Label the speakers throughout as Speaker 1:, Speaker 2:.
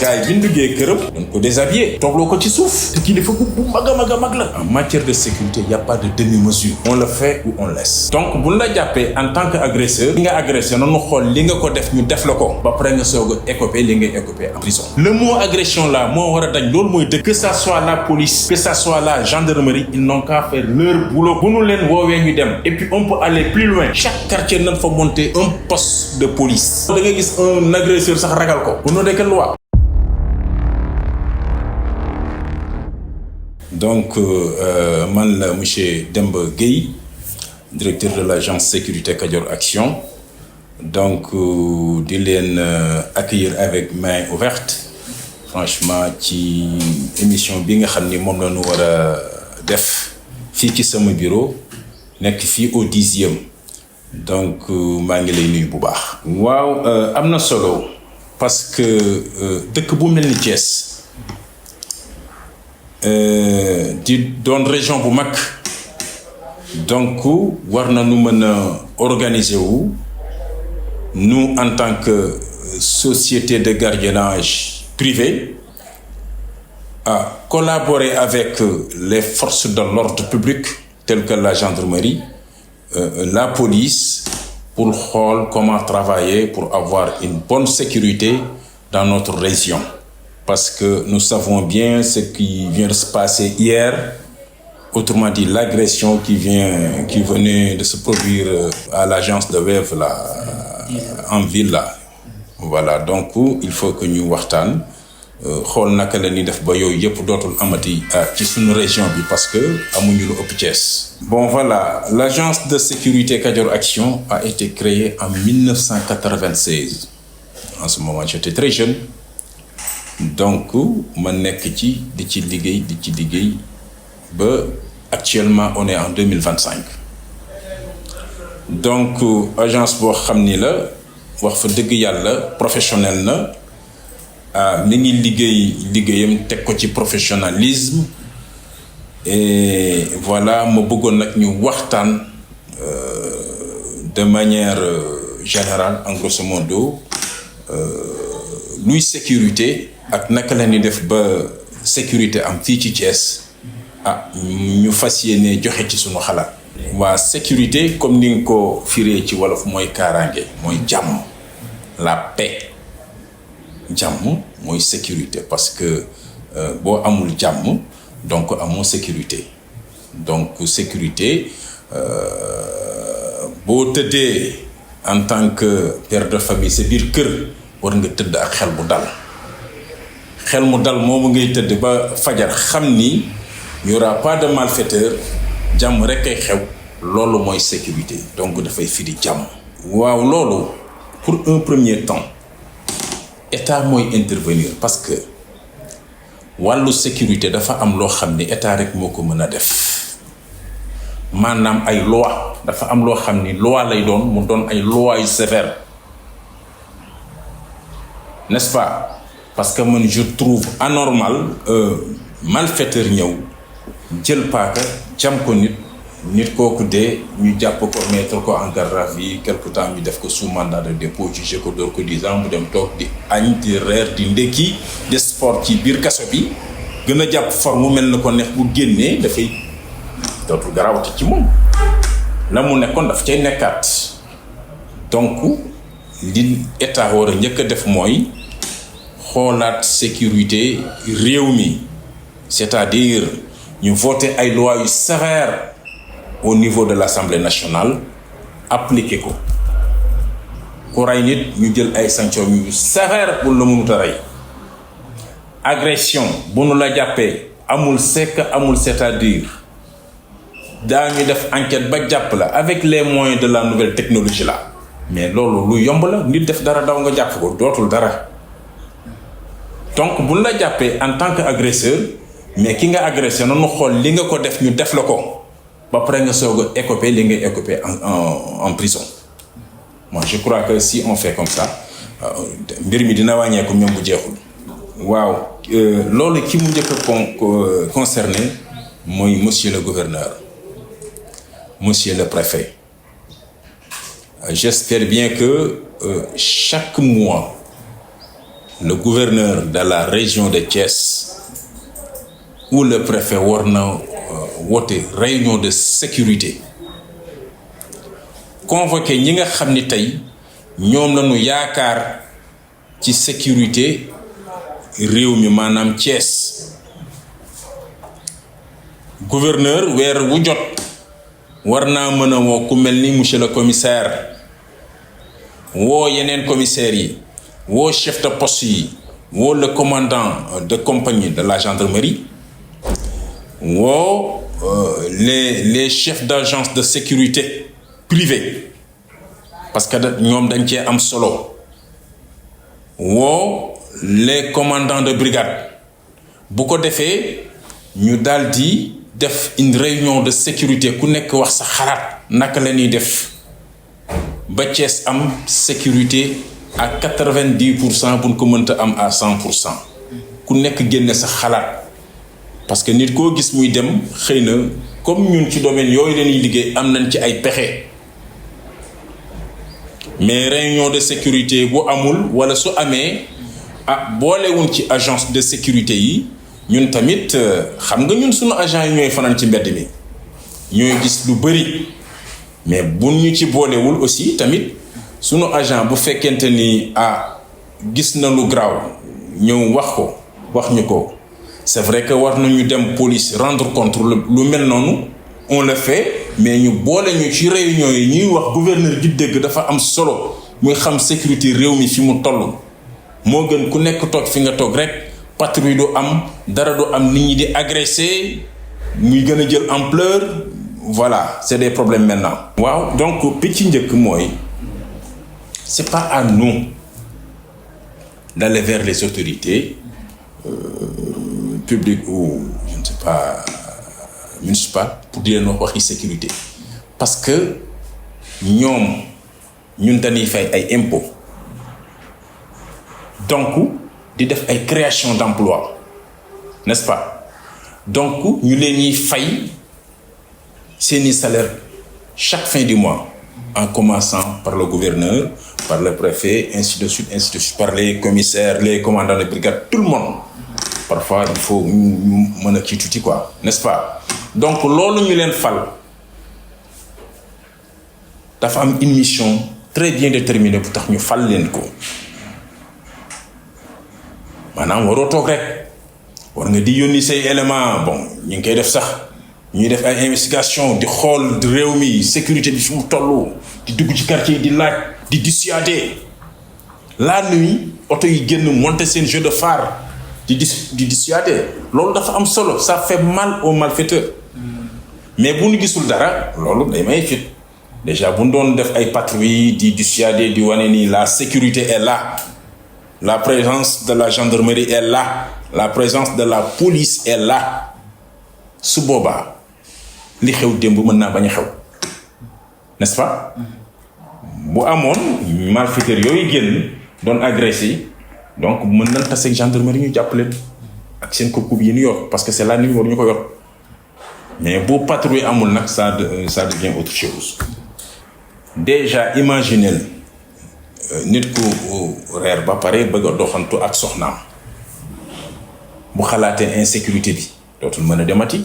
Speaker 1: gars yi bi ñu duggee këram dañ ko déshabillé toogloo ko ci suuf te kilifa bu mag a mag la. En matière de sécurité y a pas de demi-mesure. On le fait ou on laisse. donc buñ la jàppee en tant que agresseur li nga agressé noonu xool li nga ko def ñu def la ko ba pare nga soog a écopé li ngay écopé en prison. le mot agression là moo war a dañ loolu mooy dëgg. que ça soit la police que ça soit la gendarmerie ils n'ont qu'à faire leur boulot bu ñu leen woowee ñu dem et puis on peut aller plus loin. chaque quartier nañ fa monter un poste de police. da nga gis un agresseur sax ragal ko. bu ñu dee loi. donc man la monsieur Demba Gueye directeur de l'agence sécurité Kadior Action donc di leen accueillir avec main ouverte franchement ci émission bi nga xam ni moom la ñu war a def fii ci sama bureau nekk fii au 10e donc maa ngi lay nuyu bu baax. waaw am na solo parce que dëkk bu mel ni Thiès. di doon région bu mag donc war na nu mën a organiser wu nous en tant que société de gardiennage privée à collaborer avec les forces de l'ordre public telles que la gendarmerie la police pour xool comment travailler pour avoir une bonne sécurité dans notre région. Parce que nous savons bien ce qui vient de se passer hier, autrement dit l'agression qui venait de se produire à l'agence de Wave là, en ville là. Voilà, donc il faut que ñu waxtaan xool naka la ñuy def ba yooyu yëpp dootul amati ci suñu région bi parce que amuñu lu ëpp Thiès. Bon voilà, l'agence de sécurité Kadior Action a été créée en 1996. En ce moment, j'étais très jeune. donc ma nekk ci di ci liggéey ba actuellement on est en 2025 donc agence boo xam ni la wax fa dëgg yàlla professionnel na mi ngi liggéeyam teg ko ci professionnalisme et voilà ma bëggoon nag ñu waxtaan de manière générale en grosso modo luy sécurité ak naka la ñuy def ba sécurité am fii ci Thiès ñu fas yéene joxe ci sunu xalaat. waa sécurité comme ni nga ko firee ci wolof mooy kaaraange mooy jàmm la paix jàmm mooy sécurité parce que boo amul jàmm donc amoo sécurité donc sécurité boo tëddee en tant que père de famille sa biir kër war nga tëdd ak xel mu dal moomu ngay tëdd ba fajar xam ni y aura pas de malfaiteur jàmm rek ay xew loolu mooy sécurité donc dafay firi jàmm. waaw loolu pour un premier temps état mooy intervenir parce que wàllu sécurité dafa am loo xam ni état rek moo ko mën a def maanaam ay loi dafa am loo xam ni loi lay doon mu doon ay loi yu sévère n'est-ce pas. parce que man je trouve anormal malfaiteur ñëw jël paaka jam ko nit kooku dee ñu jàpp ko mettre ko en garde à vue quelque temps ñu def ko sous mandat de dépôt jugé ko door ko 10 ans mu dem toog di añ di reer di ndekki de sport ci biir kaso bi gën a jàpp forme mel na ko neex bu génnee dafay dootul garawati ci moom la mu nekkoon daf cay nekkaat donc li état war a njëkk a def mooy xoolaat sécurité réew mi c'est-à-dire ñu voter ay lois yu sévères au niveau de l'Assemblée nationale appliquer ko ku rey nit ñu jël ay sanctions yu sévères pour la mënut a rey agression bu nu la jàppee amul sekk amul c'est-à-dire daañu def enquête ba jàpp la avec les moyens de la nouvelle technologie là mais loolu lu yomb la nit def dara daw nga jàpp ko dootul dara. donc bu la jàppee en tant que agresseur mais ki nga agressé noonu xool li nga ko def ñu def la ko ba pare nga soog a écopé li ngay écopé en prison. moi je crois que si on fait comme ça mbir mi dina wàññeeku même bu jeexul. waaw loolu ki mu njëkk a concerné mooy monsieur le gouverneur monsieur le préfet j'espère bien que chaque mois le gouverneur de la région de Thiès ou le préfet war na woote réunion de sécurité convoqué ñi nga xam ni tey ñoom lañu yaakaar ci sécurité réew mi maanaam Thiès gouverneur weer wu jot war naa mën a woo ku mel ni monsieur le commissaire woo yeneen commissaires yi woo chef de poste yi woo le commandant de compagnie de la gendarmerie woo les chefs d'agence de sécurité privée parce que ñoom dañ cee am solo woo les commandants de brigade bu ko defee ñu daldi def une réunion de sécurité ku nekk wax sa xalaat naka la ñuy def ba Thiès am sécurité à 90% bu ñu ko mënta am à 100% ku nekk génne sa xalaat parce que nit koo gis muy dem xëy na comme ñun ci domaine yooyu la ñuy liggéey am nañ ci ay pexe mais réunion de sécurité bu amul wala su amee boolewuñ ci agence de sécurité yi ñun tamit xam nga ñun suñu agent yi ñooy fanaan ci mbedd mi ñooy gis lu bari mais buñ ñu ci boolewul aussi tamit sunu agent bu fekkente ni gis na lu graaw ñëw wax ñu ko c'est vrai que war nañu dem police rendre compte lu mel noonu on le fait mais ñu boole ñu ci réunion yi ñuy wax gouverneur di dégg dafa am solo muy xam sécurité réew mi fi mu toll moo gën ku nekk toog fi nga toog rek patrouille du am dara du am nit ñi di agressé muy gën a jël ampleur voilà c'est des problèmes maintenant. waaw donc bi ci njëkk mooy c'est pas à nous d'aller vers les autorités publiques ou je ne sais pas municipales pour di leen waxi sécurité parce que ñun dañuy fay ay impôts donc di def ay création d'emploi n'est-ce pas donc ñu leen ñuy fay seeni salaire chaque fin du mois en commençant par le gouverneur par le préfet ainsi de suite par les commissaires les commandants de brigade tout le monde parfois il faut mën a kii tuuti quoi n'est-ce pas donc loolu ñu leen fal dafa am une mission très bien déterminée bu tax ñu fal leen ko maanaam waroo toog rek war nga di yónni say éléments bon ñu ngi koy def sax ñuy def ay investigation di xool réew mi sécurité bi fi mu toll di dugg ci quartier yi di laaj di dissuader la nuit oto yi génn monter seen jeu de phare di dissuader loolu dafa am solo ça fait mal aux malfaiteurs mais bu ñu gisul dara loolu day may fit déjà bu ñu doon def ay patrouilles di dissuader di wane ni la sécurité est là la présence de la gendarmerie est là la présence de la police est là su boobaa li xew démb mën naa bañ a xew n'est-ce pas bu amoon malfaiteurs yooyu génn doon agressé donc mën nañ tase ak gendarmerie ñu jàpp leen ak seen kopp yi ñu yor parce que c'est la nuit war ñu ko yor mais bu patrouille amul nag ça devient autre chose déjà imaginez nit ku reer ba pare bëgg a doxantu ak soxnaam bu xalaatee insécurité bi dootul mën a demati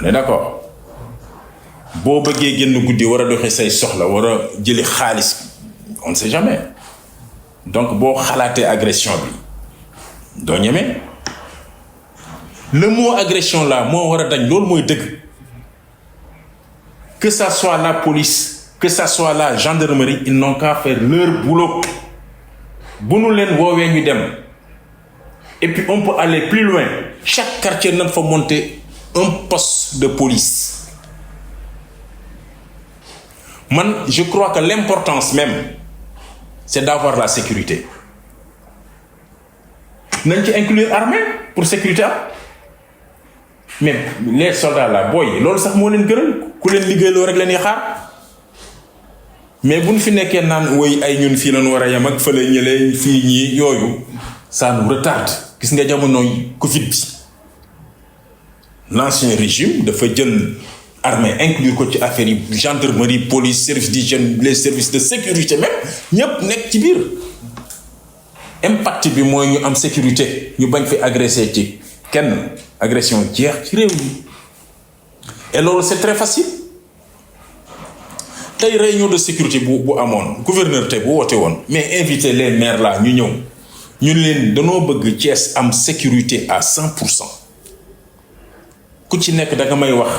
Speaker 1: on est d'accord boo bëggee génn guddi war a doxee say soxla war a jëli xaalis on ne sait jamais donc boo xalaatee agression bi doo ñeme le mot agression là moo war a dañ loolu mooy dëgg que ça soit la police que ça soit la gendarmerie ils n'ont qu'à faire leur boulot bu nu leen woowee ñu dem et puis on peut aller plus loin chaque quartier nañ fa monter un poste de police man je crois que l'importance même c'est d'avoir la sécurité nañ ci inclure armée pour sécurité am mais les soldats là booy loolu sax moo leen gënal ku leen liggéeyloo rek la ñuy xaar mais bu ñu fi nekkee naan woy ay ñun fii lañu war a yem ak fële ñële fii ñii yooyu ça nous retarde gis nga jamonoy Covid bi l'ancien régime dafa jël armée inclure ko ci affaire yi gendarmerie police service d'hygiène les services de sécurité même ñëpp nekk ci biir impact bi mooy ñu am sécurité ñu bañ fi agressé ci kenn agression jeex ci réew mi et loolu c'est très facile tey réunion de sécurité bu amoon gouverneur tey bu woote woon mais inviter les maires là ñu ñëw ñu leen danoo bëgg Thiès am sécurité à 100% ku ci nekk da nga may wax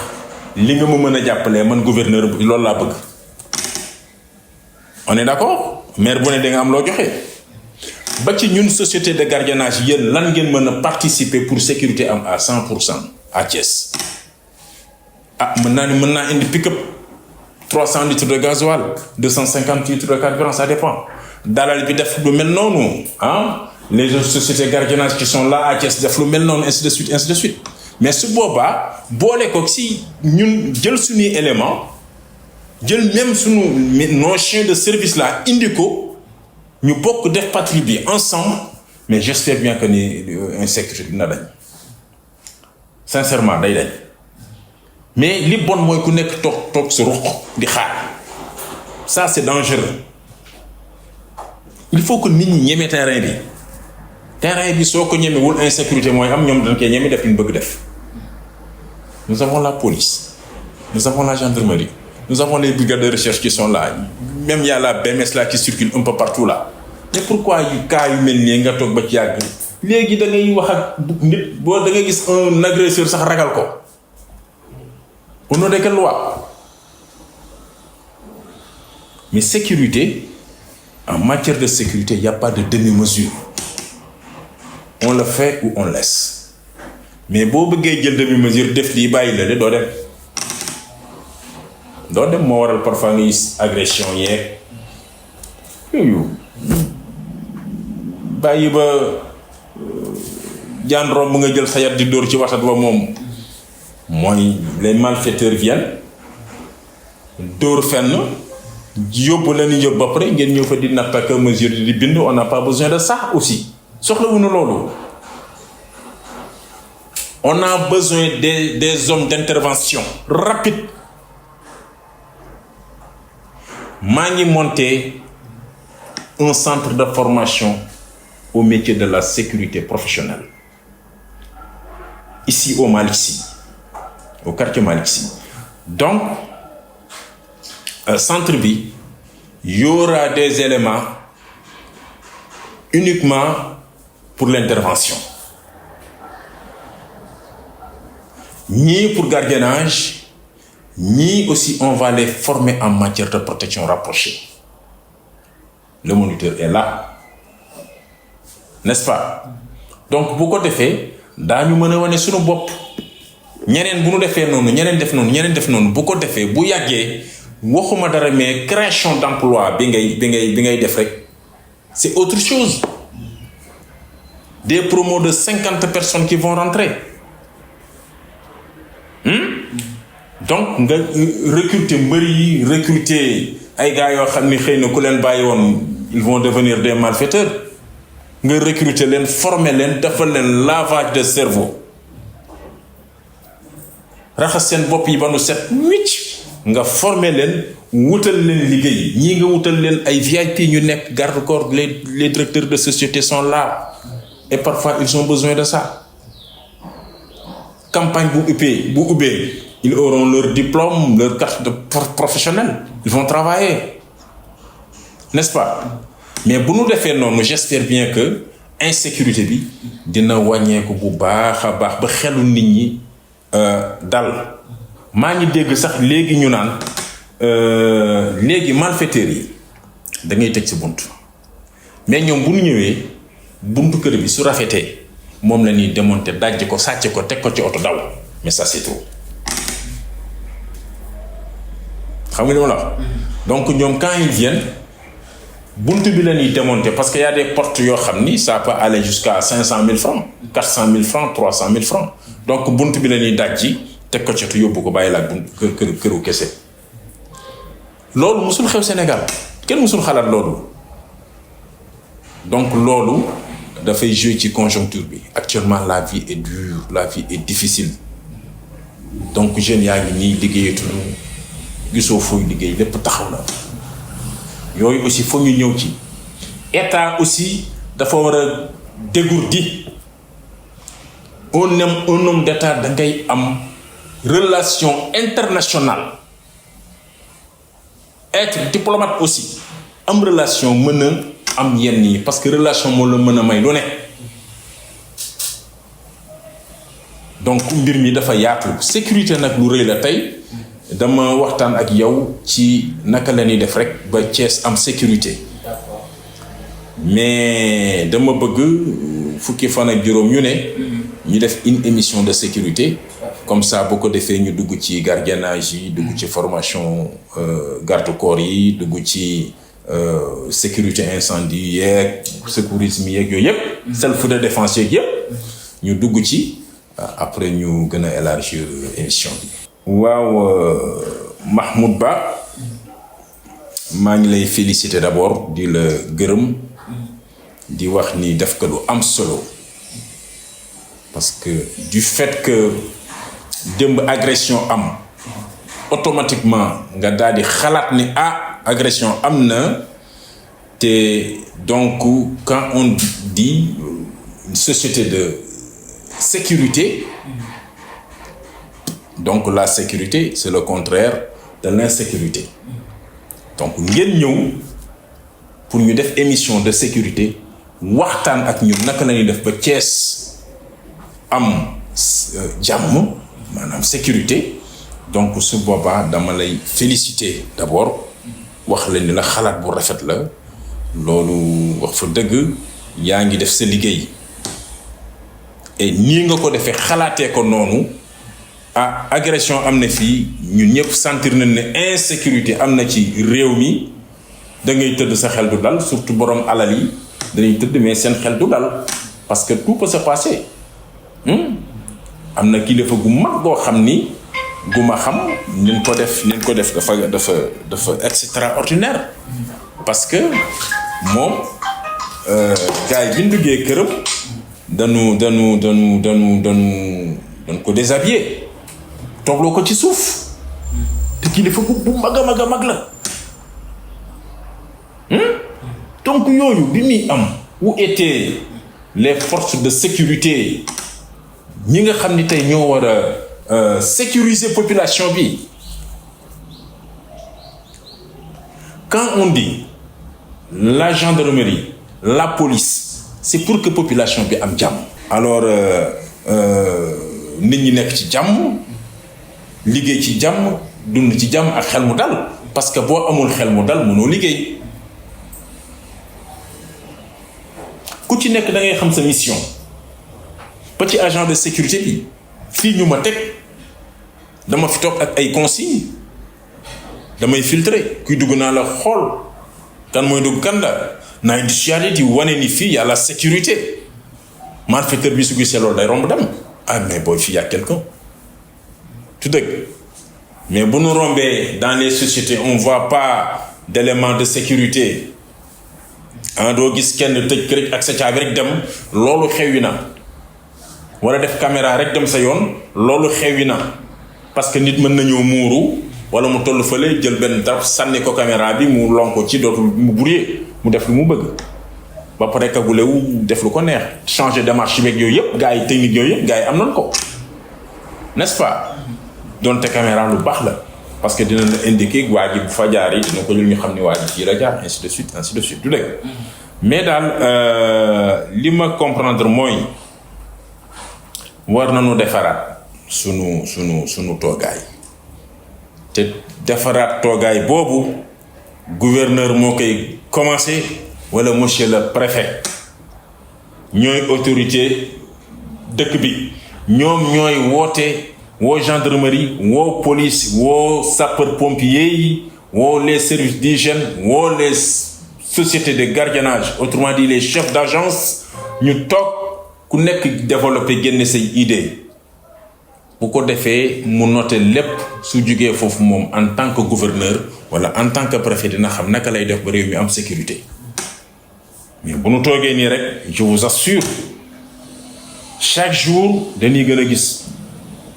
Speaker 1: li nga ma mën a jàppalee man gouverneur bi loolu laa bëgg on est d'accord maire bu ne da nga am loo joxe ba ci ñun société de gardiennage yéen lan ngeen mën a participer pour sécurité am à 100% à Thiès ah mën naa indi pick-up 300 litres de gasoil 250 litres de carburant ça dépend dalal bi def lu mel noonu ah les autres sociétés gardiennage qui sont là à Thiès def lu mel noonu ainsi de suite mais su boobaa boole ko si ñun jël suñuy élément jël même suñu nos chiens de service là indi ko ñu bokk def patrouille bi ensemble mais j'espère bien que ni insécurité dina dañ sincèrement day dañ mais li bon mooy ku nekk toog sa ruq di xaar ça c'est dangereux il faut que nit ñi ñeme terrain bi soo ko ñemewul insécurité mooy am ñoom dañ koy ñeme def li ñu bëgg def nous avons la police nous avons la gendarmerie nous avons les brigades de recherche qui sont là même y a la BMS là qui circule un peu partout là mais pourquoi yu cas yu mel nii nga toog ba ci yàgg léegi da ngay wax ak nit boo da ngay gis un agresseur sax ragal ko au nom de quelle loi mais sécurité en matière de sécurité il n'y a pas de demi-mesure on le fait ou on laisse mais boo bëggee jël demi-mesure def lii bàyyi la de doo dem moo waral parfois nga gis agression yeeg yooyu bàyyi ba jaan romb nga jël sa yat di dóor ci waxat ba moom mooy les malfaiteurs viennent dóor fenn yóbbu la ni yóbbu ba pare ngeen ñëw fa di natt ak mesure di bind on n'a pas besoin de ça aussi soxlawuñu loolu on a besoin des hommes d'intervention rapide maa ngi monter un centre de formation au métier de la sécurité professionnelle ici au Malick Sy au quartier Malick Sy donc centre bi y aura des éléments uniquement pour l'intervention ñii pour gardiennage ñii aussi on va les former en matière de protection rapprochée le moniteur est là n'est-ce pas donc bu ko defee daañu mën a wane suñu bopp ñeneen bu ñu defee noonu ñeneen def noonu bu ko defee bu yàggee waxuma dara mais création d'emploi bi ngay def rek c'est autre chose des promos de 50 personnes qui vont rentrer donc nga recruter mbëri yi recruter ay gars yoo xam ni xëy na ku leen bàyyi woon ils vont devenir des malfaiteurs nga recruter leen former leen defal leen lavage de cerveau raxas seen bopp yi ba nu set wicc nga former leen wutal leen liggéey ñii nga wutal leen ay VIP ñu nekk garde-corps les directeurs de société sont là et parfois ils ont besoin de ça campagne bu ubbee ils auront leur diplôme leur carte de professionnel ils vont travailler n'est-ce pas mais bu nu defee noonu j'espère bien que insécurité bi dina wàññeeku bu baax a baax ba xelu nit ñi dal maa ngi dégg sax léegi ñu naan léegi malfaiteurs yi da ngay tëj ci bunt mais ñoom bu ñu ñëwee buntu kër bi su rafetee moom la ñuy démonter dajj ko sàcc ko teg ko ci oto daw mais ça c'est trop xam nga li ma la wax donc ñoom quand ils viennent buntu bi la ñuy démonter parce que y a des portes yoo xam ni ça peut aller jusqu'à 500 000 francs 400 000 francs 300 000 francs donc buntu bi la ñuy dajji teg ko ci oto yóbbu ko bàyyi la ak buntu këru kese loolu musul xew Sénégal kenn musul xalaat loolu donc loolu dafay jouer ci conjoncture bi actuellement la vie est dure la vie est difficile donc jeunes yaa ngi nii liggéeyatuñu gisoo fooy liggéey lépp taxaw na yooyu aussi foog ñu ñëw ci état aussi dafa war a dégourdi un homme d'État da ngay am relation internationale être diplomate aussi am relation mën a am yenn yi parce que relation moo la mën a may lu ne donc mbir mi dafa yaatu sécurité nag lu rëy la tey dama waxtaan ak yow ci naka la ñuy def rek ba Thiès am sécurité mais dama bëgg fukki fan ak juróom ñu ne ñu def une émission de sécurité comme ça boo ko defee ñu dugg ci gardiennage yi dugg ci formation garde-corps yi dugg ci sécurité incendie yeeg secourisme yeeg yooyu yëpp self de défense yeeg yëpp ñu dugg ci après ñu gën a élargir émission bi. waaw Mahmoud Ba maa ngi lay féliciter d'abord di la gërëm di wax ni def ko lu am solo parce que du fait que démb agression am automatiquement nga daal di xalaat ni agression am na te donc quand on dit une société de sécurité donc la sécurité c'est le contraire de l'insécurité donc ngeen ñëw pour ñu def émission de sécurité waxtaan ak ñun naka la ñuy def ba Thiès am jàmm maanaam sécurité donc su boobaa dama lay féliciter d'abord wax la ni la xalaat bu rafet la loolu wax fa dëgg yaa ngi def sa liggéey et nii nga ko defee xalaatee ko noonu agression am na fii ñun ñëpp sentir nañ ne insécurité am na ci réew mi da ngay tëdd sa xel du dal surtout borom alal yi dañuy tëdd mais seen xel du dal parce que tout peut se passer am na kilifa gu mag boo xam ni gu ma xam ni ko def dafa extraordinaire parce que moom gars yi bi ñu duggee këram dañu ko déshabillé toogloo ko ci suuf te kilifa bu mag a mag la donc yooyu bi muy am où étaient les forces de sécurité ñi nga xam ni tey ñoo war a sécuriser population bi quand on dit la gendarmerie la police c'est pour que population bi am jàmm alors nit ñi nekk ci jàmm liggéey ci jàmm dund ci jàmm ak xel mu dal parce que boo amul xel mu dal mënoo liggéey ku ci nekk da ngay xam sa mission ba ci agent de sécurité bi fii ñu ma teg dama fi toog ak ay consignes damay filtrer kuy dugg naa la xool kan mooy dugg kan la naay di siyaare di wane ni fii y a la sécurité malfaiteur bi su gisee loolu day romb dem mais booy fii y a quelqu'un tout dëgg mais bu ñu rombee dans les sociétés on voit pas d'éléments de sécurité doo gis kenn tëj kër ak sa caabi rek dem loolu xewi na wala def caméra rek dem sa yoon loolu xewi na parce que nit mën nañoo muuru wala mu toll fële jël benn darab sànni ko caméra bi mu lonko ci dootul mu brouillé mu def lu mu bëgg ba pare kagulewu def lu ko neex changer démarche beeg yooyu yëpp gars yi technique yooyu yëpp gars yi am nañ ko n'est-ce pas donte caméra lu baax la parce que dina la indiquer waa ji bu fa jaar yi dina ko jël ñu xam ni waa ji fii la jaar ainsi de suite du dëgg mais daal li ma comprendre mooy war nañu defaraat sunu toogaay te defaraat toogaay boobu gouverneur moo koy commencer wala monsieur le préfet ñooy autorité dëkk bi ñoom ñooy woote woo gendarmerie woo police woo sapeur pompier yi woo les services d'hygiène woo les sociétés de gardiennage autrement dit les chefs d'agence ñu toog ku nekk développer génne say idée bu ko defee mu noter lépp su jugee foofu moom en tant que gouverneur wala en tant que préfet dina xam naka lay def ba réew mi am sécurité mais bu nu toogee nii rek je vous assure chaque jour dañuy gën a gis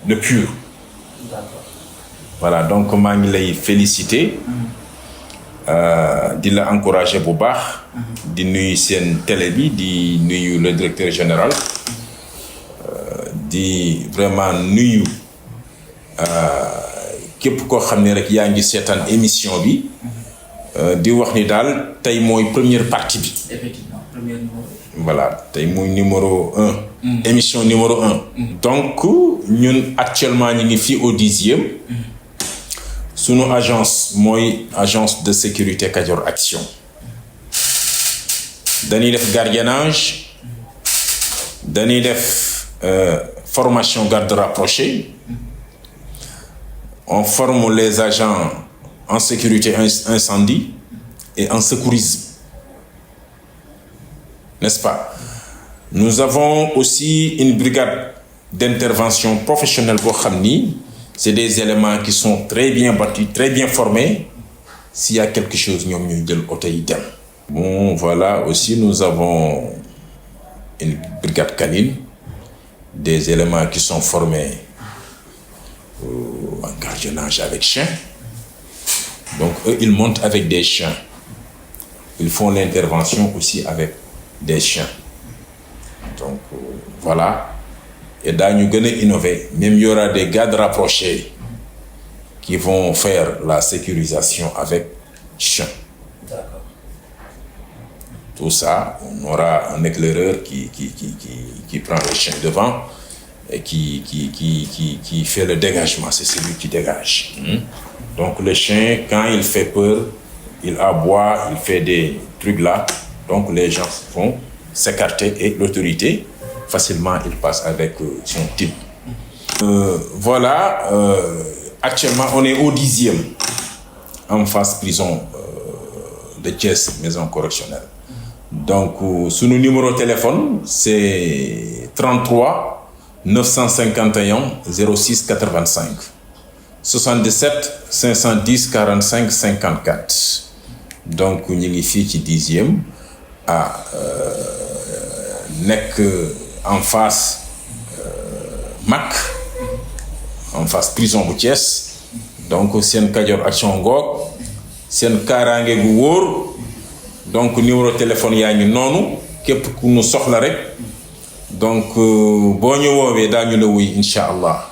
Speaker 1: le pur. Voilà, donc maa ngi lay féliciter di la encourager bu baax di nuyu seen télé bi di nuyu le directeur général di vraiment nuyu képp koo xam ne rek yaa ngi seetaan émission bi di wax ni daal tey mooy première partie bi.
Speaker 2: Effectivement, premier numéro.
Speaker 1: Voilà tey mooy numéro 1. Émission numéro 1. Donc ñun actuellement ñu ngi fii au 10e. Sunu agence mooy agence de sécurité Kajoor Action. dañuy def gardiennage dañuy def formation garde rapprochée. On forme les agents en sécurité incendie et en secourisme. N'est-ce pas? Nous avons aussi une brigade d'intervention professionnelle boo xam ni c'est des éléments qui sont très bien bâtis, très bien formés. S'il y a quelque chose, ñoom ñuy jël oto yi dem. Bon, voilà, aussi nous avons une brigade canine, des éléments qui sont formés en gardiennage avec chiens. Donc eux, ils montent avec des chiens. Ils font l'intervention aussi avec des chiens. Donc voilà. Et daañu gën a innover. Même il y aura des gardes rapprochés qui vont faire la sécurisation avec chiens.
Speaker 2: D'accord.
Speaker 1: Tout ça, on aura un éclaireur qui prend le chien devant et qui fait le dégagement. C'est celui qui dégage. Donc le chien, quand il fait peur, il aboie, il fait des trucs là. Donc les gens vont s'écarter et l'autorité, facilement, il passe avec son type. Voilà, actuellement, on est au 10e, en face prison de Thiès, maison correctionnelle. Donc, sur nos numéros de téléphone, c'est 33 951 06 85, 77 510 45 54. Donc, ñu ngi fii ci 10e nekk en face MAC, en face prison bu Thiès. Donc seen Kajoor Action ngoog seen kaaraange gu wóor. Donc numéro téléphone yaa ngi noonu képp ku nu soxla rek donc boo ñu woowee daañu la wuy incha allah.